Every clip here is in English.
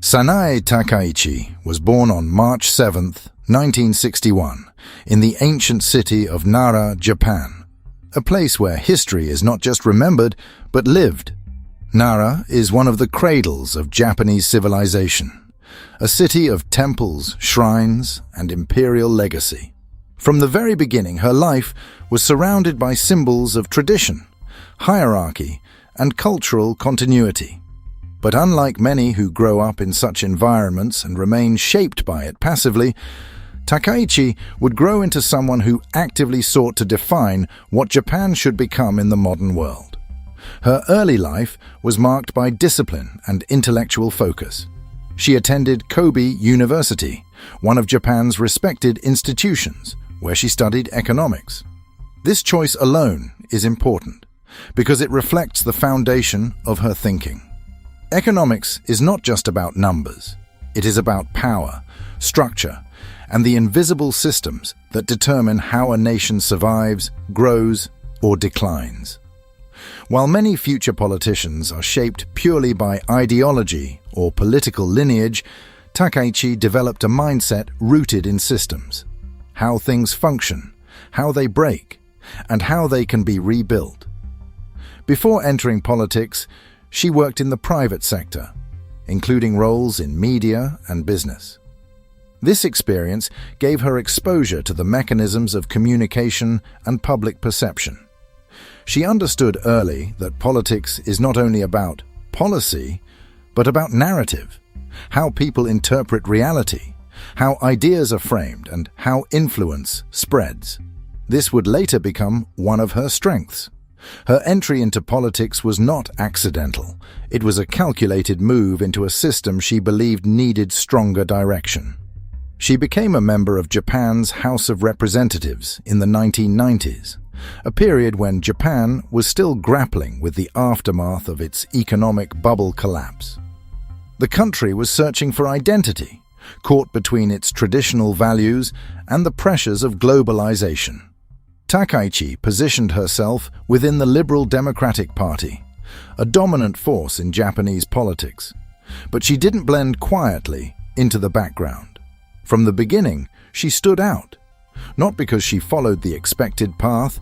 Sanae Takaichi was born on March 7, 1961, in the ancient city of Nara, Japan, a place where history is not just remembered, but lived. Nara is one of the cradles of Japanese civilization, a city of temples, shrines, and imperial legacy. From the very beginning, her life was surrounded by symbols of tradition, hierarchy, and cultural continuity. But unlike many who grow up in such environments and remain shaped by it passively, Takaichi would grow into someone who actively sought to define what Japan should become in the modern world. Her early life was marked by discipline and intellectual focus. She attended Kobe University, one of Japan's respected institutions, where she studied economics. This choice alone is important, because it reflects the foundation of her thinking. Economics is not just about numbers. It is about power, structure, and the invisible systems that determine how a nation survives, grows, or declines. While many future politicians are shaped purely by ideology or political lineage, Takaichi developed a mindset rooted in systems, how things function, how they break, and how they can be rebuilt. Before entering politics, she worked in the private sector, including roles in media and business. This experience gave her exposure to the mechanisms of communication and public perception. She understood early that politics is not only about policy, but about narrative, how people interpret reality, how ideas are framed, and how influence spreads. This would later become one of her strengths. Her entry into politics was not accidental. It was a calculated move into a system she believed needed stronger direction. She became a member of Japan's House of Representatives in the 1990s, a period when Japan was still grappling with the aftermath of its economic bubble collapse. The country was searching for identity, caught between its traditional values and the pressures of globalization. Takaichi positioned herself within the Liberal Democratic Party, a dominant force in Japanese politics. But she didn't blend quietly into the background. From the beginning, she stood out, not because she followed the expected path,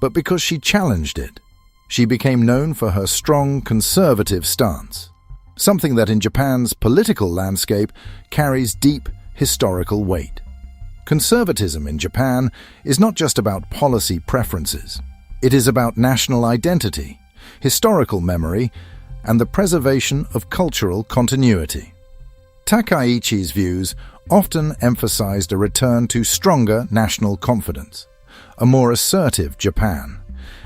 but because she challenged it. She became known for her strong conservative stance, something that in Japan's political landscape carries deep historical weight. Conservatism in Japan is not just about policy preferences. It is about national identity, historical memory, and the preservation of cultural continuity. Takaichi's views often emphasized a return to stronger national confidence, a more assertive Japan,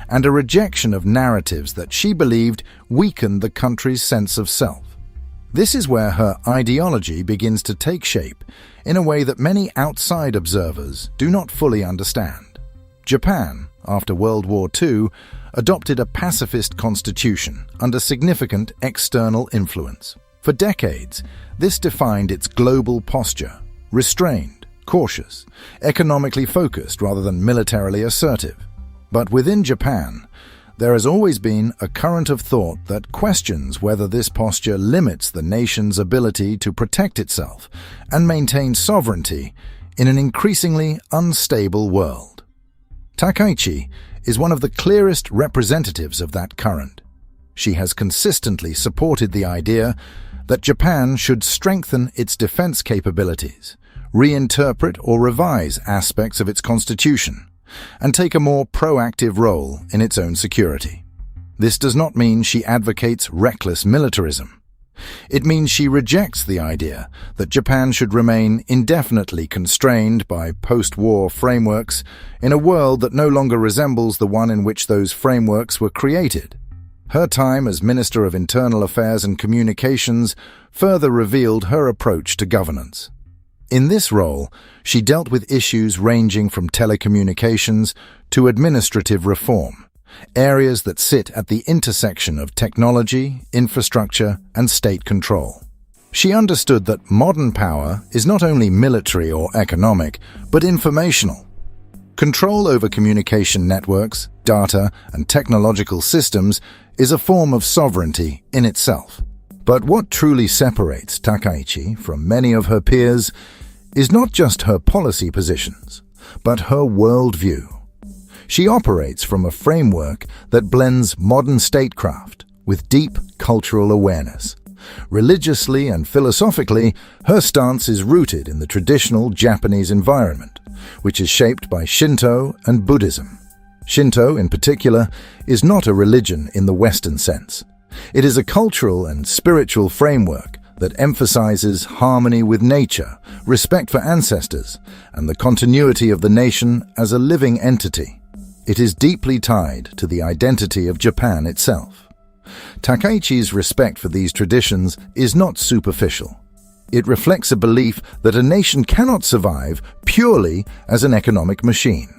and a rejection of narratives that she believed weakened the country's sense of self. This is where her ideology begins to take shape in a way that many outside observers do not fully understand. Japan, after World War II, adopted a pacifist constitution under significant external influence. For decades, this defined its global posture: restrained, cautious, economically focused rather than militarily assertive. But within Japan, there has always been a current of thought that questions whether this posture limits the nation's ability to protect itself and maintain sovereignty in an increasingly unstable world. Takaichi is one of the clearest representatives of that current. She has consistently supported the idea that Japan should strengthen its defense capabilities, reinterpret or revise aspects of its constitution, and take a more proactive role in its own security. This does not mean she advocates reckless militarism. It means she rejects the idea that Japan should remain indefinitely constrained by post-war frameworks in a world that no longer resembles the one in which those frameworks were created. Her time as Minister of Internal Affairs and Communications further revealed her approach to governance. In this role, she dealt with issues ranging from telecommunications to administrative reform, areas that sit at the intersection of technology, infrastructure, and state control. She understood that modern power is not only military or economic, but informational. Control over communication networks, data, and technological systems is a form of sovereignty in itself. But what truly separates Takaichi from many of her peers is not just her policy positions, but her worldview. She operates from a framework that blends modern statecraft with deep cultural awareness. Religiously and philosophically, her stance is rooted in the traditional Japanese environment, which is shaped by Shinto and Buddhism. Shinto, in particular, is not a religion in the Western sense. It is a cultural and spiritual framework that emphasizes harmony with nature, respect for ancestors, and the continuity of the nation as a living entity. It is deeply tied to the identity of Japan itself. Takaichi's respect for these traditions is not superficial. It reflects a belief that a nation cannot survive purely as an economic machine.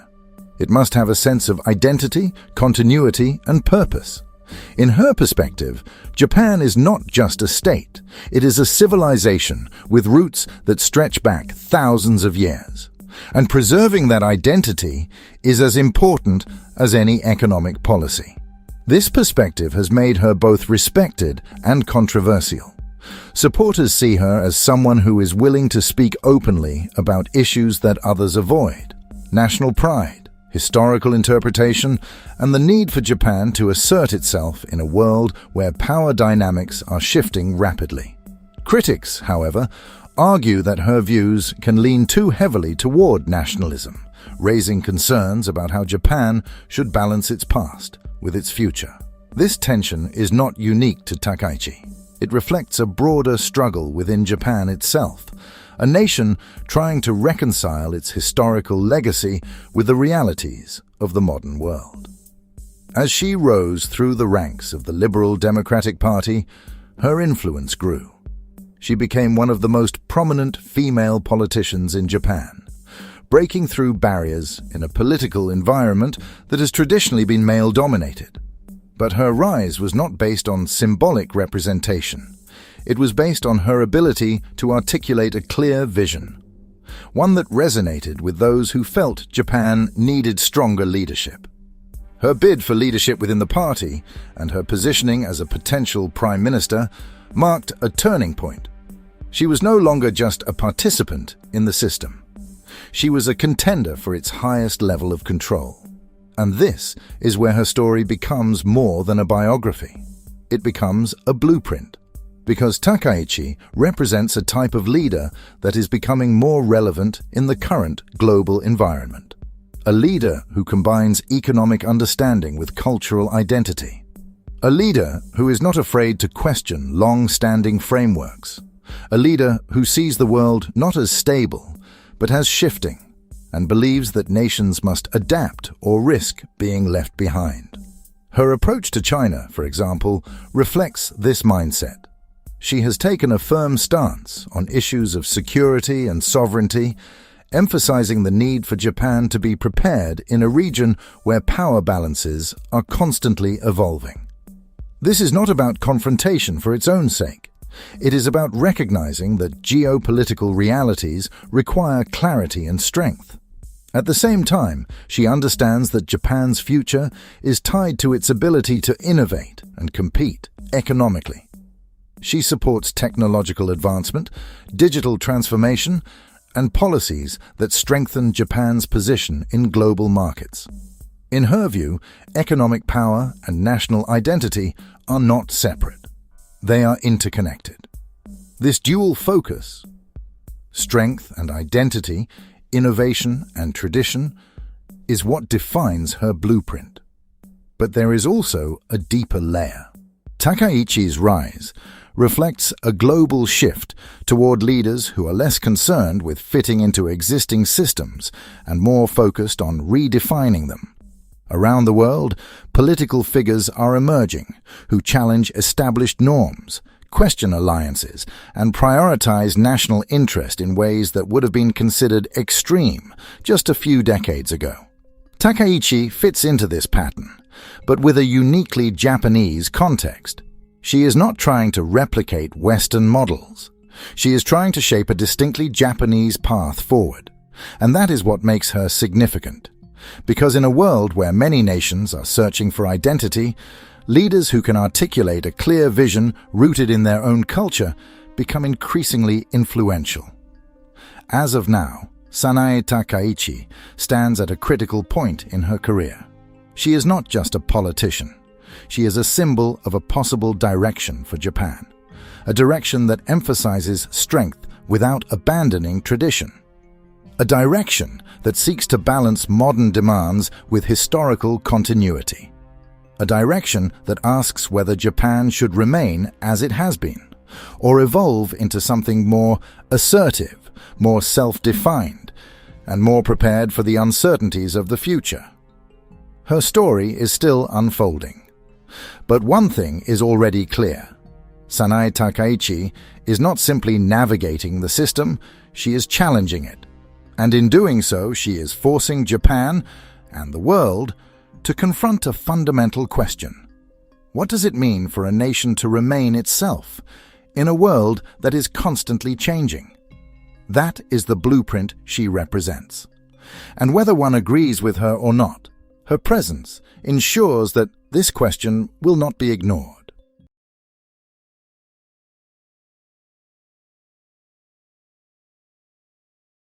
It must have a sense of identity, continuity, and purpose. In her perspective, Japan is not just a state, it is a civilization with roots that stretch back thousands of years. And preserving that identity is as important as any economic policy. This perspective has made her both respected and controversial. Supporters see her as someone who is willing to speak openly about issues that others avoid: national pride, historical interpretation, and the need for Japan to assert itself in a world where power dynamics are shifting rapidly. Critics, however, argue that her views can lean too heavily toward nationalism, raising concerns about how Japan should balance its past with its future. This tension is not unique to Takaichi. It reflects a broader struggle within Japan itself, a nation trying to reconcile its historical legacy with the realities of the modern world. As she rose through the ranks of the Liberal Democratic Party, her influence grew. She became one of the most prominent female politicians in Japan, breaking through barriers in a political environment that has traditionally been male-dominated. But her rise was not based on symbolic representation. It was based on her ability to articulate a clear vision, one that resonated with those who felt Japan needed stronger leadership. Her bid for leadership within the party and her positioning as a potential prime minister marked a turning point. She was no longer just a participant in the system. She was a contender for its highest level of control. And this is where her story becomes more than a biography. It becomes a blueprint, because Takaichi represents a type of leader that is becoming more relevant in the current global environment. A leader who combines economic understanding with cultural identity. A leader who is not afraid to question long-standing frameworks. A leader who sees the world not as stable, but as shifting, and believes that nations must adapt or risk being left behind. Her approach to China, for example, reflects this mindset. She has taken a firm stance on issues of security and sovereignty, emphasizing the need for Japan to be prepared in a region where power balances are constantly evolving. This is not about confrontation for its own sake. It is about recognizing that geopolitical realities require clarity and strength. At the same time, she understands that Japan's future is tied to its ability to innovate and compete economically. She supports technological advancement, digital transformation, and policies that strengthen Japan's position in global markets. In her view, economic power and national identity are not separate. They are interconnected. This dual focus, strength and identity, innovation and tradition, is what defines her blueprint. But there is also a deeper layer. Takaichi's rise reflects a global shift toward leaders who are less concerned with fitting into existing systems and more focused on redefining them. Around the world, political figures are emerging who challenge established norms, question alliances, and prioritize national interest in ways that would have been considered extreme just a few decades ago. Takaichi fits into this pattern, but with a uniquely Japanese context. She is not trying to replicate Western models. She is trying to shape a distinctly Japanese path forward, and that is what makes her significant. Because in a world where many nations are searching for identity, leaders who can articulate a clear vision rooted in their own culture become increasingly influential. As of now, Sanae Takaichi stands at a critical point in her career. She is not just a politician. She is a symbol of a possible direction for Japan, a direction that emphasizes strength without abandoning tradition, a direction that seeks to balance modern demands with historical continuity, a direction that asks whether Japan should remain as it has been, or evolve into something more assertive, more self-defined, and more prepared for the uncertainties of the future. Her story is still unfolding. But one thing is already clear. Sanae Takaichi is not simply navigating the system, she is challenging it. And in doing so, she is forcing Japan and the world to confront a fundamental question. What does it mean for a nation to remain itself in a world that is constantly changing? That is the blueprint she represents. And whether one agrees with her or not, her presence ensures that this question will not be ignored.